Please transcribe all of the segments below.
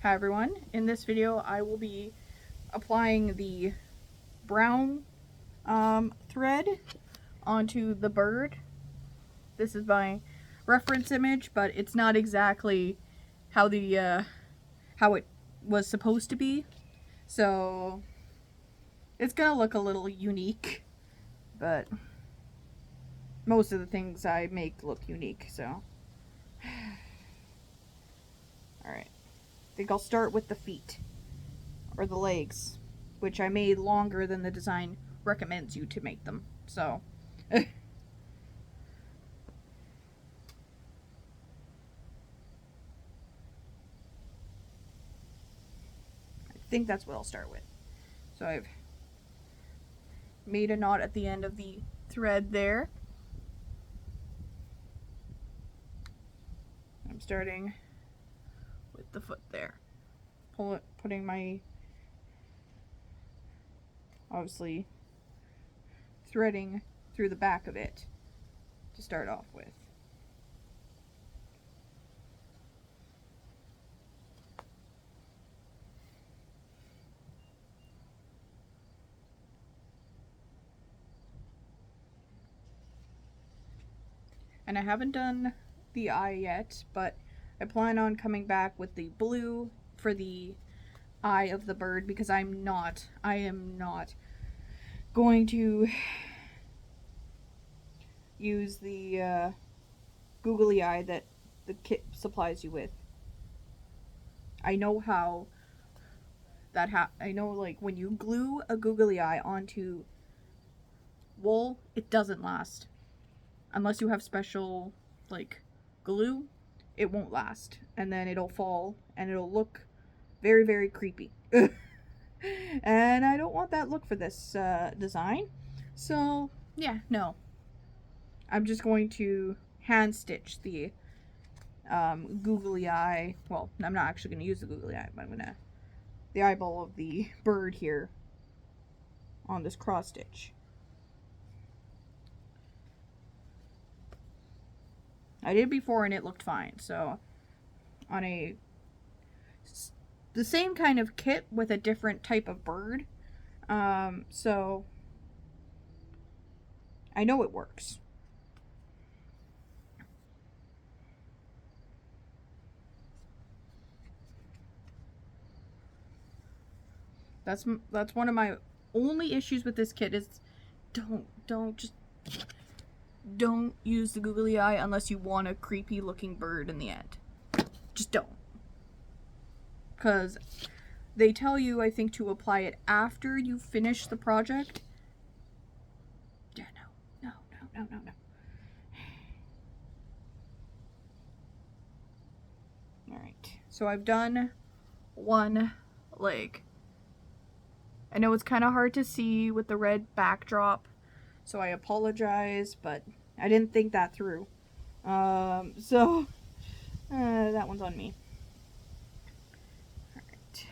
Hi everyone, in this video I will be applying the brown thread onto the bird. This is my reference image, but it's not exactly how how it was supposed to be, so it's gonna look a little unique, but most of the things I make look unique, so alright. I think I'll start with the feet, or the legs, which I made longer than the design recommends you to make them. So, I think that's what I'll start with. So I've made a knot at the end of the thread there. I'm starting with the foot there. Putting my, obviously, threading through the back of it to start off with. And I haven't done the eye yet, but I plan on coming back with the blue for the eye of the bird, because I am not going to use the googly eye that the kit supplies you with. I know how I know, like, when you glue a googly eye onto wool, it doesn't last. Unless you have special, like, glue, it won't last. And then it'll fall and it'll look very, very creepy. And I don't want that look for this design. So, yeah, no. I'm just going to hand stitch the googly eye. Well, I'm not actually going to use the googly eye, but I'm going to the eyeball of the bird here on this cross stitch. I did before and it looked fine. So on the same kind of kit with a different type of bird. So I know it works. That's one of my only issues with this kit is don't use the googly eye unless you want a creepy looking bird in the end. Just don't. Because they tell you, I think, to apply it after you finish the project. Yeah, no. Alright, so I've done one leg. I know it's kind of hard to see with the red backdrop, so I apologize, but I didn't think that through. So that one's on me. Alright.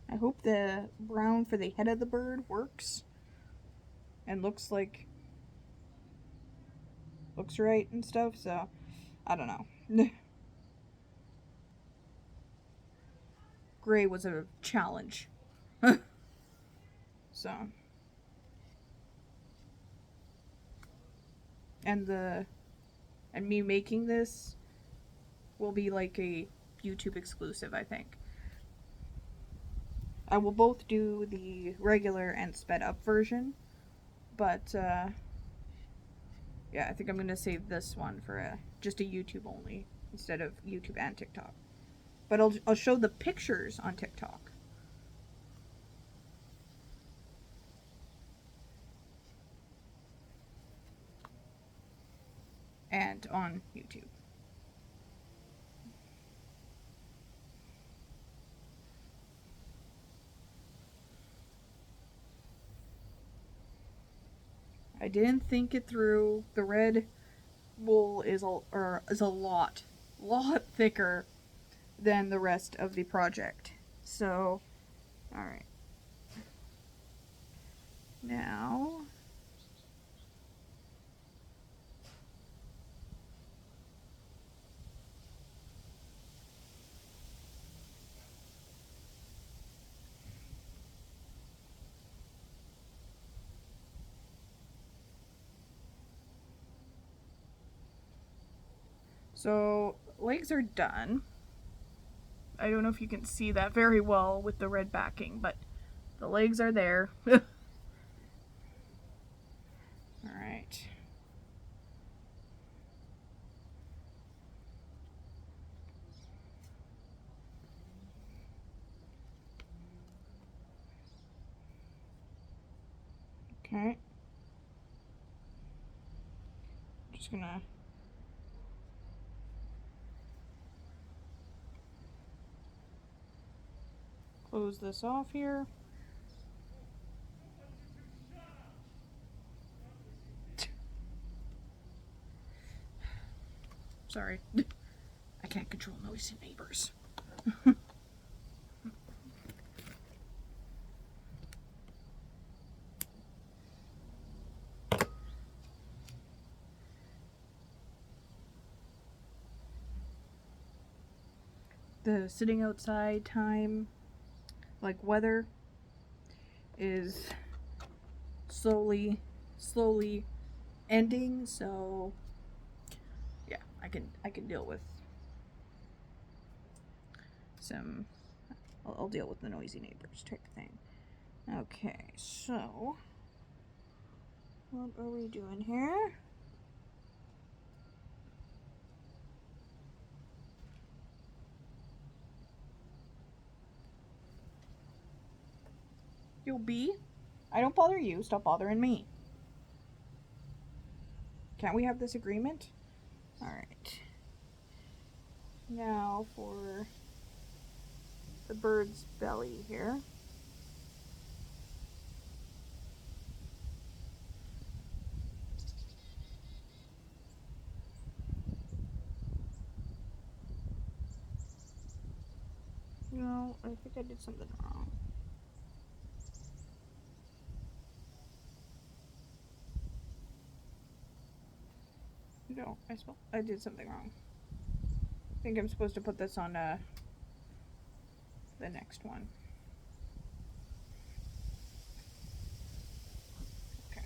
I hope the brown for the head of the bird works and looks right and stuff, so I don't know. Gray was a challenge. So, and me making this will be like a YouTube exclusive, I think. I will both do the regular and sped up version, but yeah, I think I'm gonna save this one for just a YouTube only instead of YouTube and TikTok. But I'll show the pictures on TikTok. And on YouTube. I didn't think it through. The red wool is a lot lot thicker than the rest of the project. So, alright. Now, so legs are done. I don't know if you can see that very well with the red backing, but the legs are there. Alright. Okay. Just gonna close this off here. Sorry. I can't control noisy neighbors. The sitting outside time, like weather, is slowly ending, so yeah, I can deal with some I'll deal with the noisy neighbors type thing. Okay, so what are we doing here? You'll be? I don't bother you, stop bothering me. Can't we have this agreement? Alright. Now for the bird's belly here. No, I think I did something wrong. No, I did something wrong. I think I'm supposed to put this on the next one. Okay.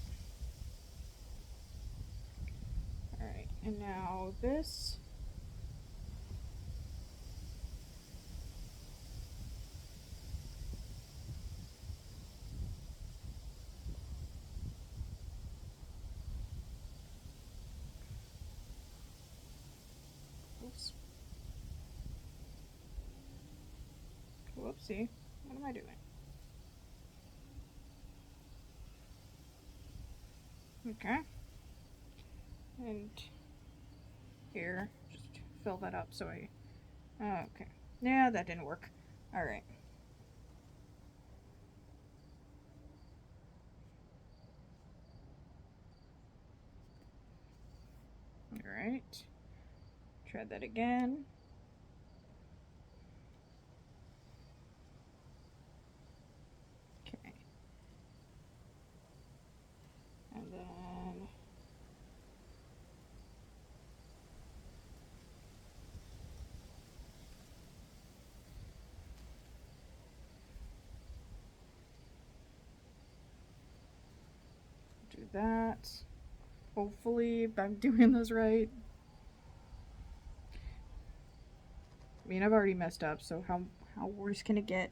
Alright, and now this. Oops. Whoopsie. What am I doing? Okay. And here, just fill that up so I. Okay. Yeah, that didn't work. Alright. Alright. Try that again. Okay. And then. Do that. Hopefully, if I'm doing this right. I mean, I've already messed up, so how worse can it get?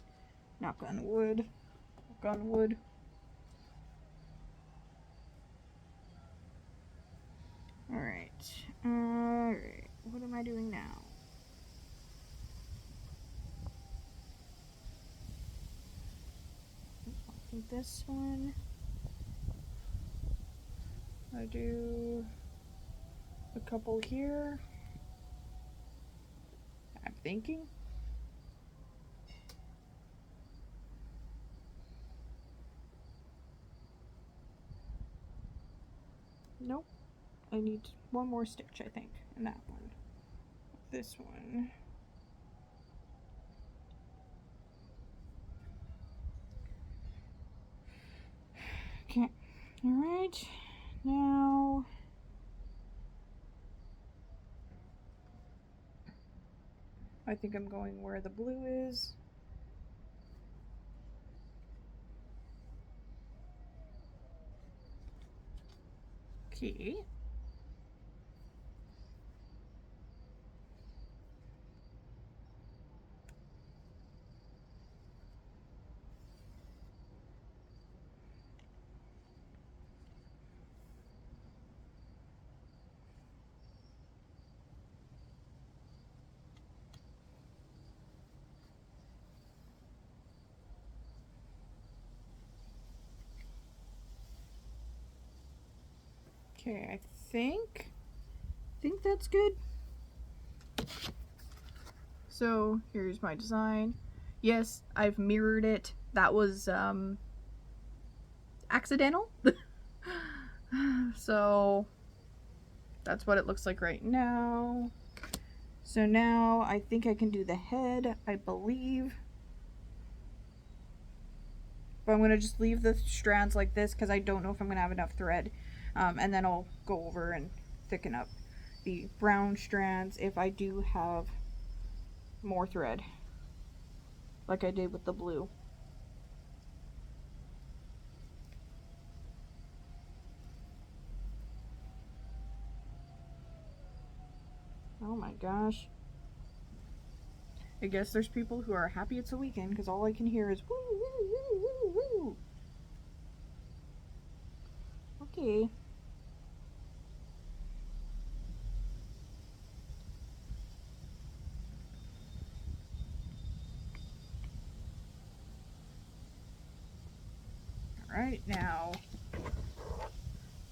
Knock on wood. Knock on wood. Alright. Alright. What am I doing now? I think this one. I do a couple here. I'm thinking. Nope. I need one more stitch, I think, in that one. this one. Okay, alright, now I think I'm going where the blue is. Okay. Okay, I think that's good. So here's my design. Yes, I've mirrored it. That was accidental. So that's what it looks like right now. So now I think I can do the head, I believe. But I'm going to just leave the strands like this because I don't know if I'm going to have enough thread. And then I'll go over and thicken up the brown strands if I do have more thread, like I did with the blue. Oh my gosh. I guess there's people who are happy it's a weekend because all I can hear is woo, woo, woo, woo, woo. Okay. Alright, now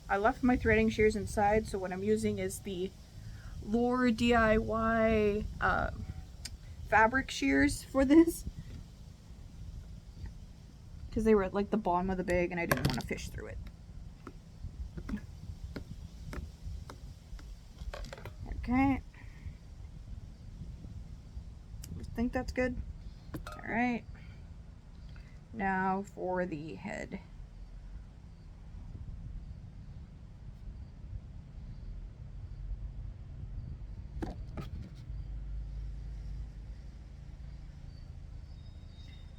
I left my threading shears inside, so what I'm using is the Lure DIY fabric shears for this. Because they were at like the bottom of the bag and I didn't want to fish through it. Okay. I think that's good. Alright. Now for the head.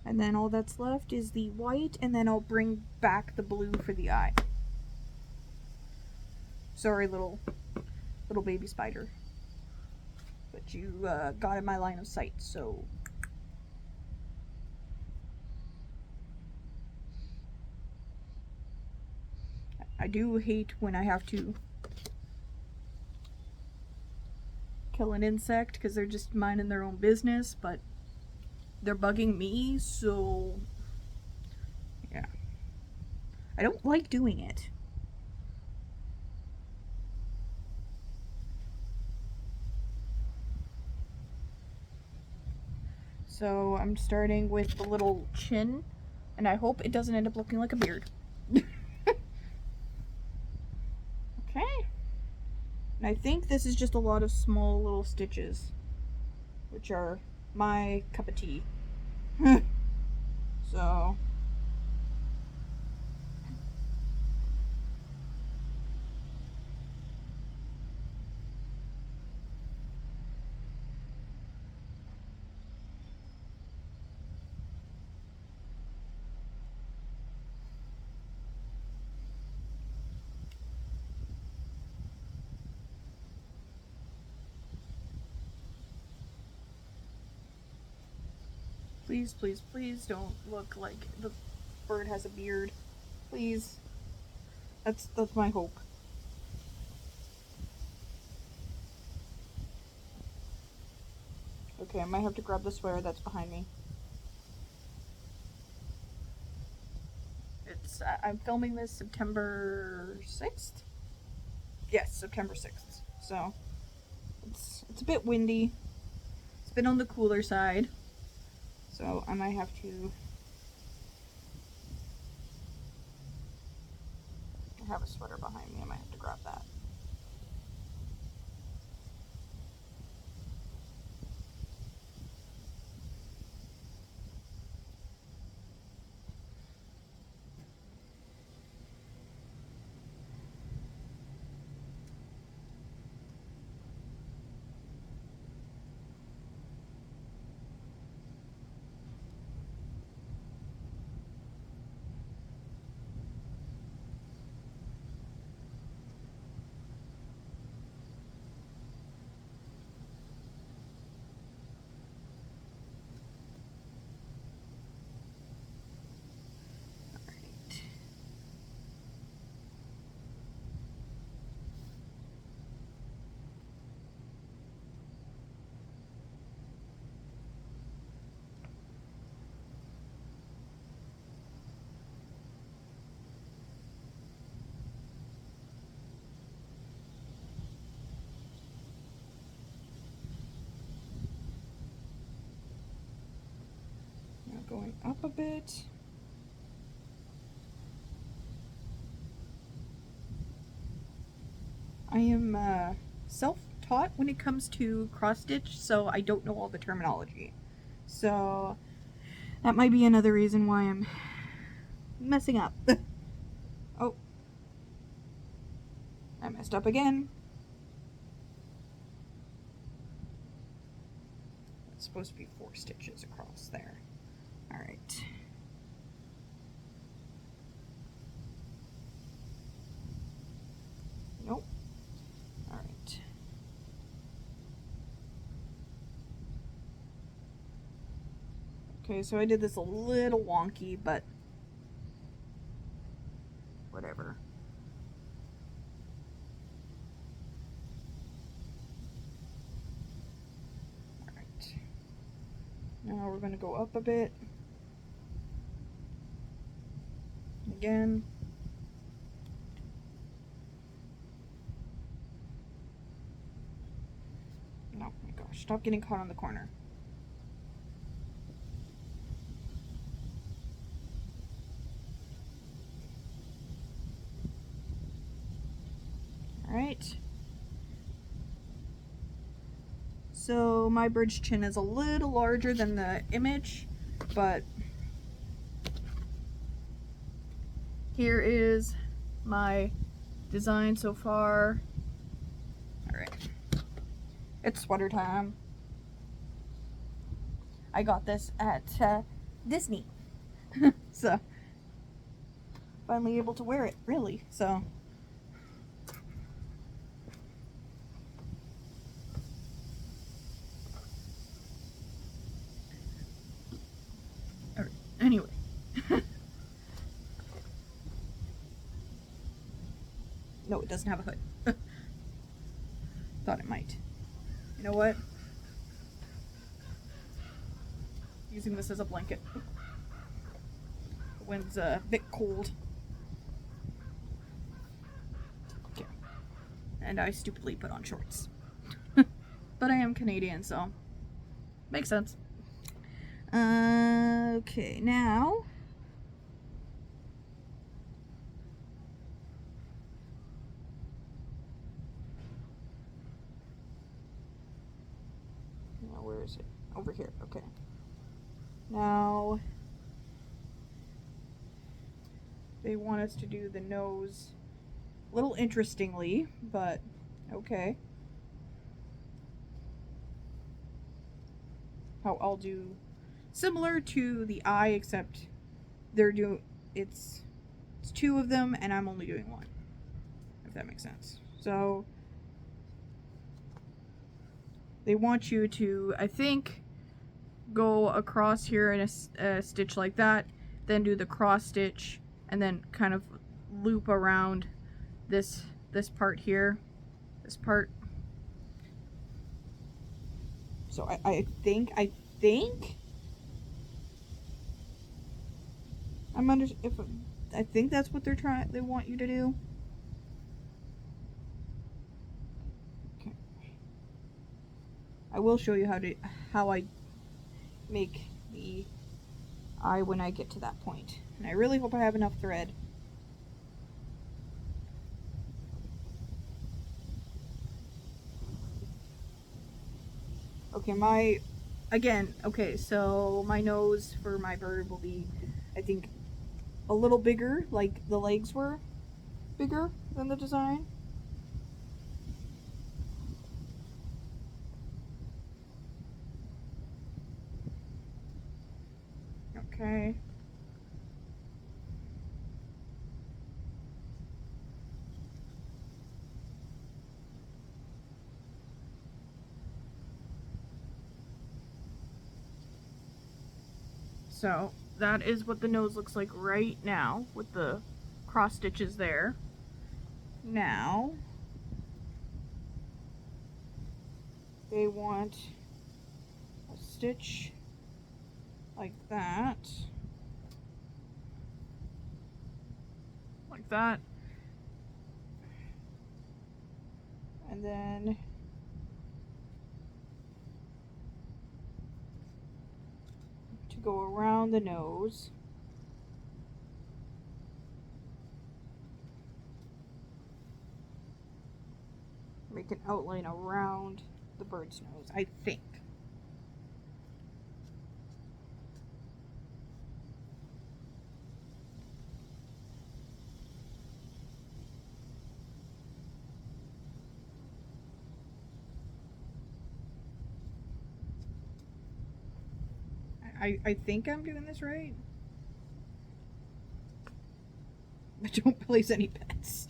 And then all that's left is the white, and then I'll bring back the blue for the eye. Sorry, little baby spider. But you got in my line of sight, so... I do hate when I have to kill an insect because they're just minding their own business, but they're bugging me, so yeah. I don't like doing it. So I'm starting with the little chin, and I hope it doesn't end up looking like a beard. Okay. And I think this is just a lot of small little stitches, which are my cup of tea. So... Please, please, please don't look like the bird has a beard. Please. That's my hope. Okay, I might have to grab the sweater that's behind me. It's I'm filming this September 6th? Yes, September 6th. So it's a bit windy. It's been on the cooler side. So I might have to... I have a sweater behind me. I might have to grab that. Going up a bit. I am self-taught when it comes to cross-stitch, so I don't know all the terminology. So that might be another reason why I'm messing up. Oh, I messed up again. It's supposed to be 4 stitches across there. All right. Nope. All right. Okay, so I did this a little wonky, but whatever. All right. Now we're going to go up a bit. Again. Oh my gosh, stop getting caught on the corner. Alright. So my bridge chin is a little larger than the image, but here is my design so far. Alright. It's sweater time. I got this at Disney. So, finally able to wear it, really. So, alright, anyway. No, it doesn't have a hood. Thought it might. You know what? Using this as a blanket. The wind's a bit cold. Okay. And I stupidly put on shorts. But I am Canadian, so makes sense. Okay, now where is it? Over here. Okay. Now they want us to do the nose a little interestingly, but okay. How I'll do similar to the eye, except they're doing it's 2 of them and I'm only doing 1. If that makes sense. So they want you to, I think, go across here in a stitch like that, then do the cross stitch, and then kind of loop around this part here, this part. So I think I'm under if I think that's what they want you to do. Okay. I will show you how I make the eye when I get to that point. And I really hope I have enough thread. Okay, so my nose for my bird will be, I think, a little bigger, like the legs were bigger than the design. Okay. So that is what the nose looks like right now with the cross stitches there. Now they want a stitch like that. Like that. And then to go around the nose. Make an outline around the bird's nose, I think. I think I'm doing this right. But don't place any bets.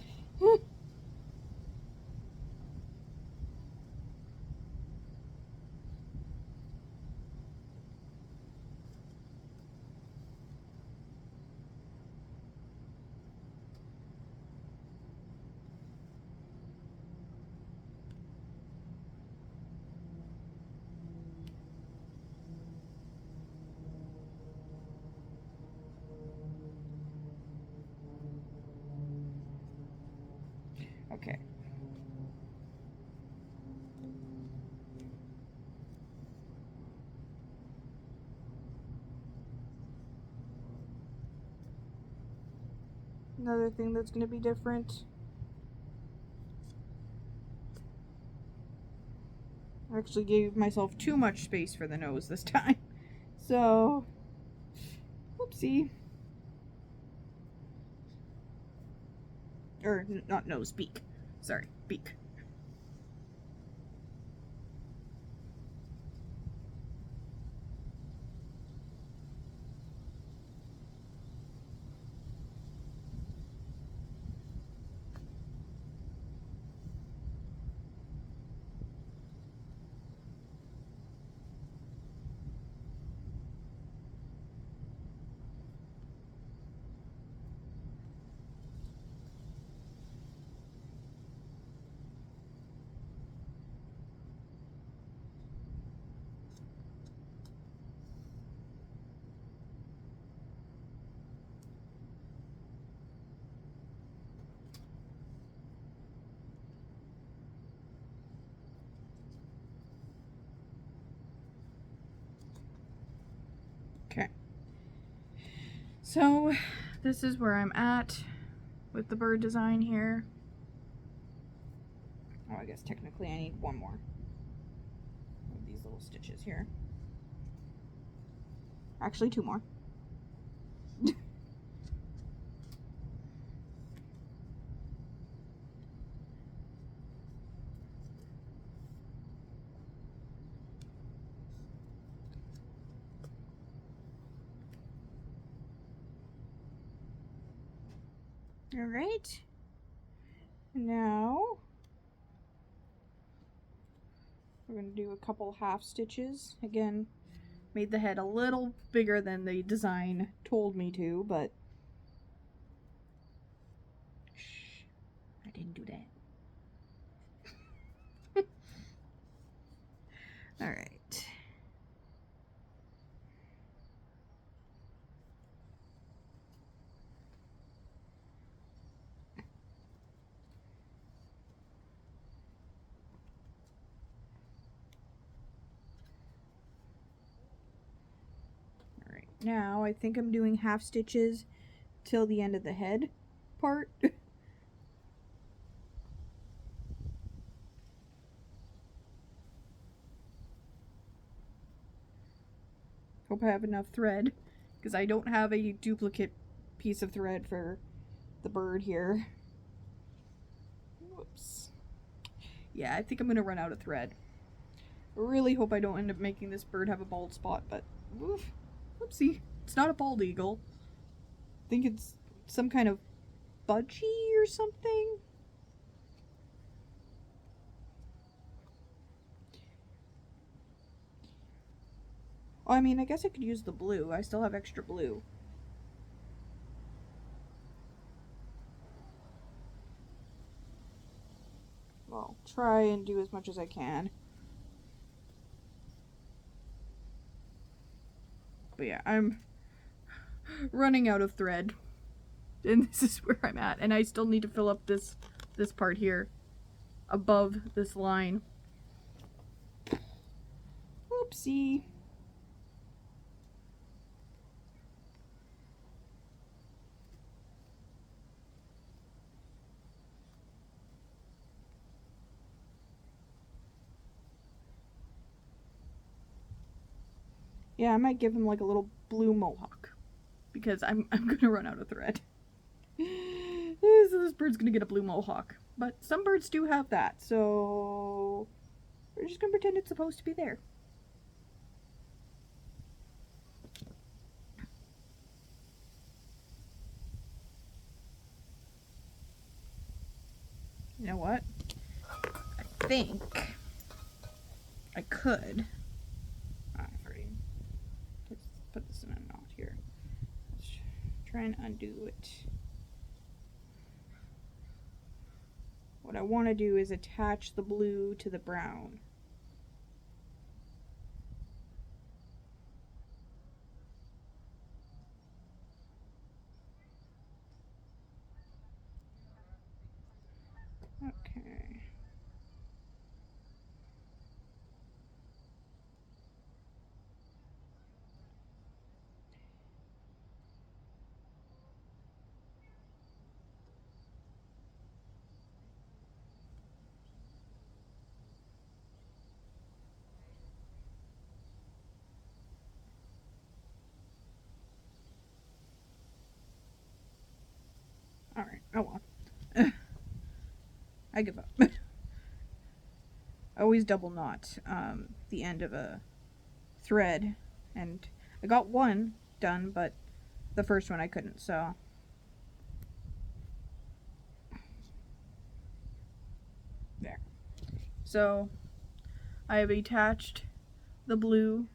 Okay. Another thing that's going to be different. I actually gave myself too much space for the nose this time. So, whoopsie. Or, not nose, beak. Sorry, beak. Okay. So, this is where I'm at with the bird design here. Oh, I guess technically I need one more of these little stitches here. Actually, two more. All right. Now we're going to do a couple half stitches. Again, made the head a little bigger than the design told me to, but shh, I didn't do that. All right. Now I think I'm doing half stitches till the end of the head part. Hope I have enough thread, because I don't have a duplicate piece of thread for the bird here. Whoops. Yeah, I think I'm going to run out of thread. I really hope I don't end up making this bird have a bald spot, but oof. Whoopsie. It's not a bald eagle. I think it's some kind of budgie or something. Oh, I mean, I guess I could use the blue. I still have extra blue. Well, try and do as much as I can. But yeah, I'm running out of thread. And this is where I'm at. And I still need to fill up this part here above this line. Oopsie. Yeah, I might give him like a little blue mohawk because I'm gonna run out of thread. So this bird's gonna get a blue mohawk, but some birds do have that, so we're just gonna pretend it's supposed to be there. You know what? I think I could. Let's put this in a knot here. Let's try and undo it. What I want to do is attach the blue to the brown. Okay. Alright, oh well. I give up. I always double knot the end of a thread, and I got one done, but the first one I couldn't, so. There. So, I have attached the blue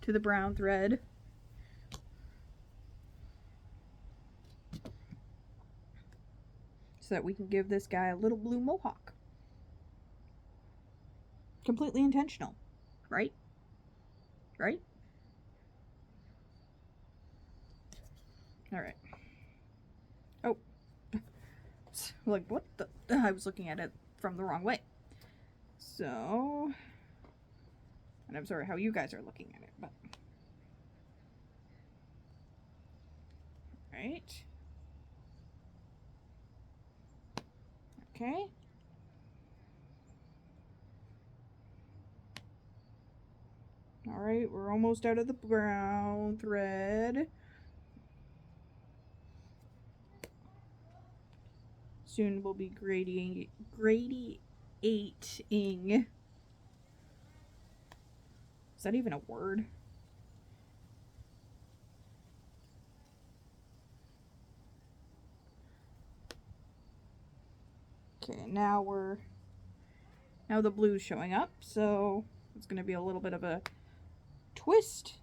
to the brown thread. So that we can give this guy a little blue mohawk. Completely intentional, right? Right? Alright. Oh. Like, what the? I was looking at it from the wrong way. So. And I'm sorry how you guys are looking at it, but. Right. Okay. Alright, we're almost out of the brown thread. Soon we'll be gradiating. Is that even a word? Okay, now the blue's showing up, so it's going to be a little bit of a twist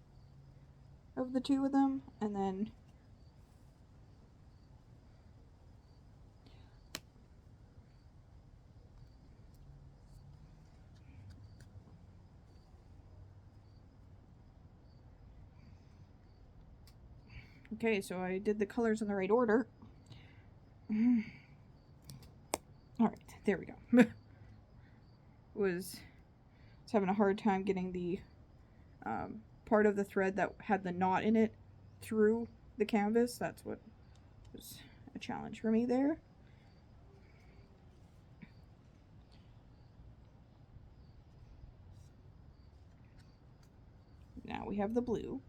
of the two of them, and then okay, so I did the colors in the right order. Alright, there we go. was having a hard time getting the part of the thread that had the knot in it through the canvas. That's what was a challenge for me there. Now we have the blue.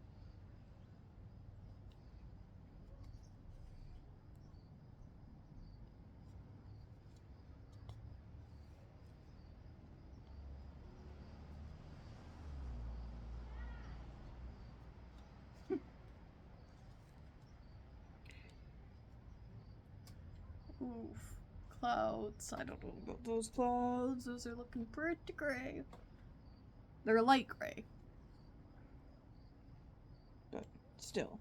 Oof. Clouds. I don't know about those clouds. Those are looking pretty gray. They're light gray. But still.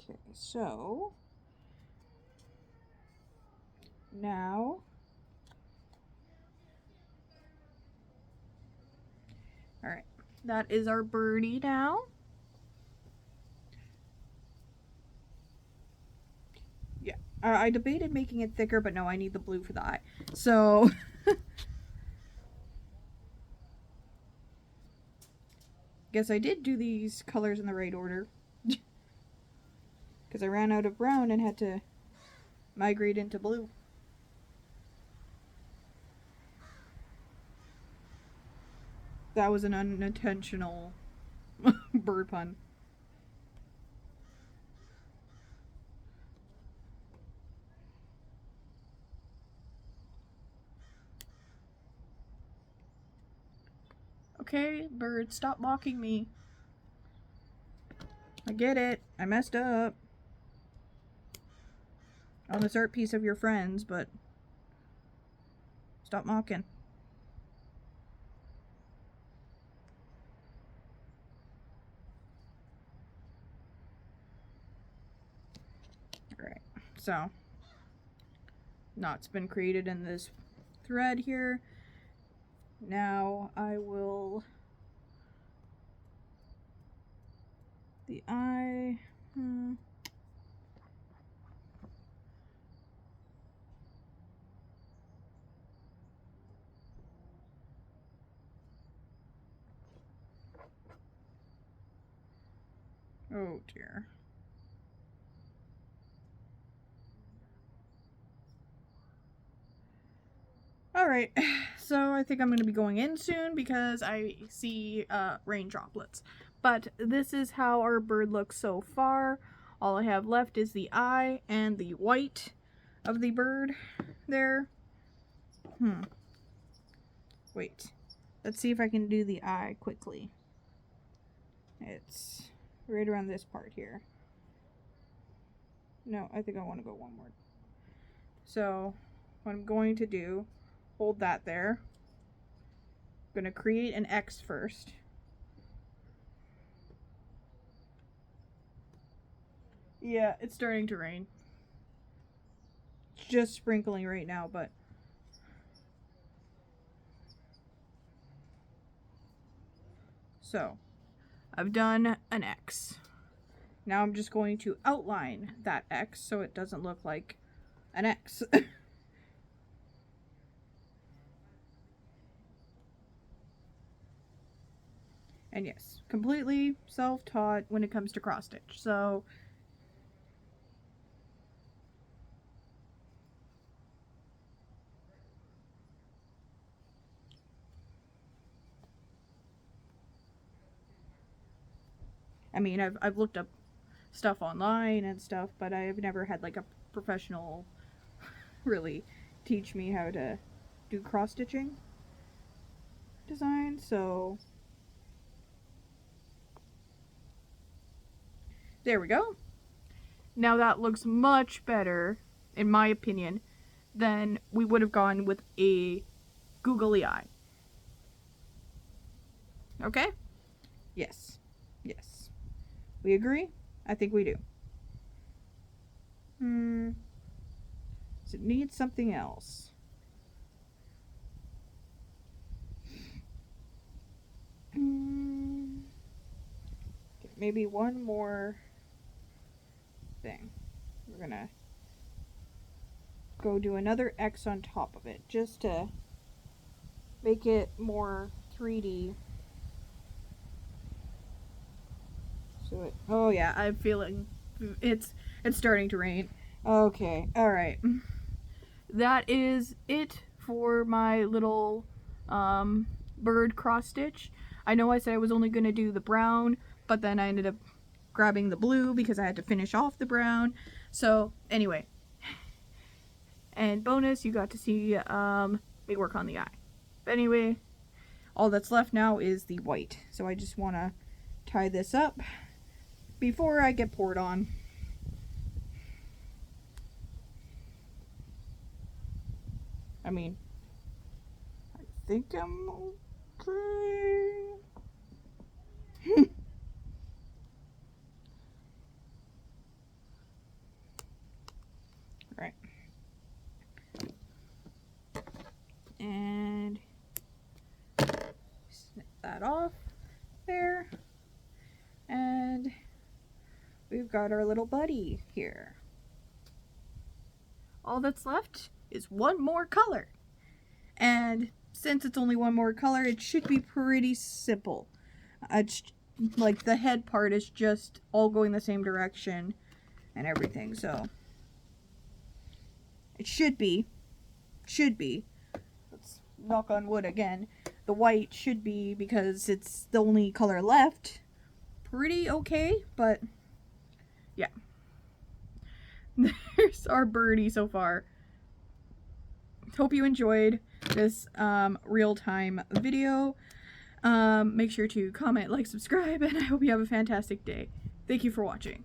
Okay, so now alright, that is our birdie now. Yeah, I debated making it thicker, but no, I need the blue for the eye. So, guess I did do these colors in the right order. Because I ran out of brown and had to migrate into blue. That was an unintentional bird pun. Okay, bird, stop mocking me. I get it. I messed up on this art piece of your friends, but stop mocking. Alright, so knots been created in this thread here. Now I will the eye. Oh dear. Alright, so I think I'm going to be going in soon because I see rain droplets. But this is how our bird looks so far. All I have left is the eye and the white of the bird there. Wait. Let's see if I can do the eye quickly. It's right around this part here. No, I think I want to go one more. So, what I'm going to do, hold that there. I'm going to create an X first. Yeah, it's starting to rain. It's just sprinkling right now, but so I've done an X. Now I'm just going to outline that X so it doesn't look like an X. And yes, completely self-taught when it comes to cross stitch. So I mean, I've looked up stuff online and stuff, but I've never had like a professional really teach me how to do cross stitching design. So there we go. Now that looks much better, in my opinion, than we would have gone with a googly eye. Okay? Yes. Yes. We agree? I think we do. Does it need something else? Maybe one more thing. We're gonna go do another X on top of it just to make it more 3D. So it, oh yeah, I'm feeling it's starting to rain. Okay, all right. That is it for my little bird cross stitch. I know I said I was only going to do the brown, but then I ended up grabbing the blue because I had to finish off the brown. So anyway, and bonus, you got to see me work on the eye. But anyway, all that's left now is the white. So I just want to tie this up before I get poured on. I mean, I think I'm okay. Right. And snip that off there. And we've got our little buddy here. All that's left is one more color. And since it's only one more color, it should be pretty simple. It's like the head part is just all going the same direction and everything. So It should be. Let's knock on wood again. The white should be, because it's the only color left, pretty okay, but yeah. There's our birdie so far. Hope you enjoyed this real-time video. Make sure to comment, like, subscribe, and I hope you have a fantastic day. Thank you for watching.